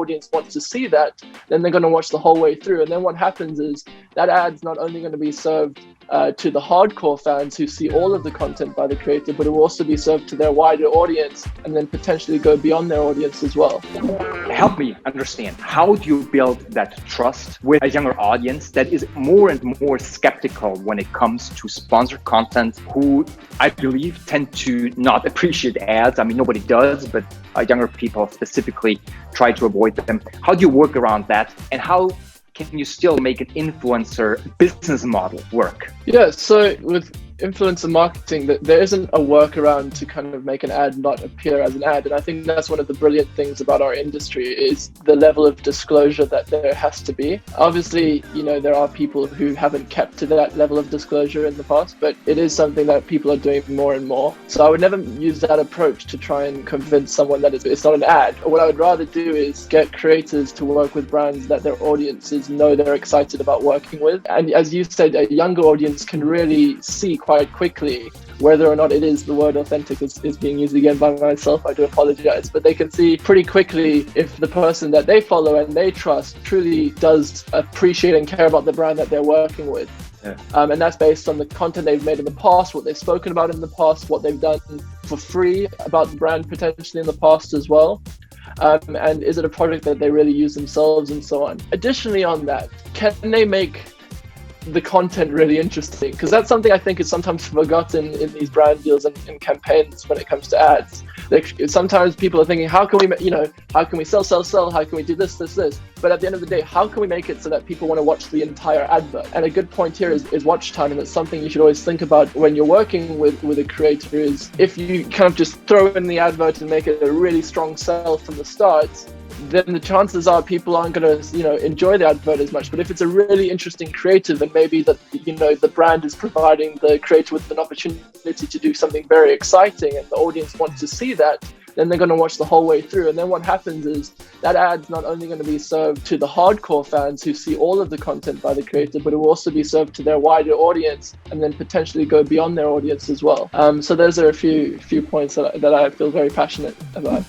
audience wants to see that, then they're going to watch the whole way through. And then what happens is that ad's not only going to be served to the hardcore fans who see all of the content by the creator, but it will also be served to their wider audience and then potentially go beyond their audience as well. Help me understand, how do you build that trust with a younger audience that is more and more skeptical when it comes to sponsored content, who I believe tend to not appreciate ads? I mean, nobody does, but younger people specifically try to avoid them. How do you work around that? And how can you still make an influencer business model work? Yeah, so with influencer marketing, that there isn't a workaround to kind of make an ad not appear as an ad. And I think that's one of the brilliant things about our industry is the level of disclosure that there has to be. Obviously, you know, there are people who haven't kept to that level of disclosure in the past, but it is something that people are doing more and more. So I would never use that approach to try and convince someone that it's not an ad. What I would rather do is get creators to work with brands that their audiences know they're excited about working with. And as you said, a younger audience can really see quite quickly whether or not it is, the word authentic is being used again by myself, I do apologize, but they can see pretty quickly if the person that they follow and they trust truly does appreciate and care about the brand that they're working with. Yeah. And that's based on the content they've made in the past, what they've spoken about in the past, what they've done for free about the brand potentially in the past as well. And is it a product that they really use themselves and so on. Additionally on that, can they make the content really interesting? Because that's something I think is sometimes forgotten in these brand deals and campaigns when it comes to ads. Like, sometimes people are thinking, how can we sell, how can we do this? But at the end of the day, how can we make it so that people want to watch the entire advert? And a good point here is watch time, and it's something you should always think about when you're working with a creator. Is if you kind of just throw in the advert and make it a really strong sell from the start, then the chances are people aren't going to, enjoy the advert as much. But if it's a really interesting creative, and maybe that, the brand is providing the creator with an opportunity to do something very exciting and the audience wants to see that, then they're going to watch the whole way through. And then what happens is that ad's not only going to be served to the hardcore fans who see all of the content by the creator, but it will also be served to their wider audience and then potentially go beyond their audience as well. So those are a few points that I feel very passionate about.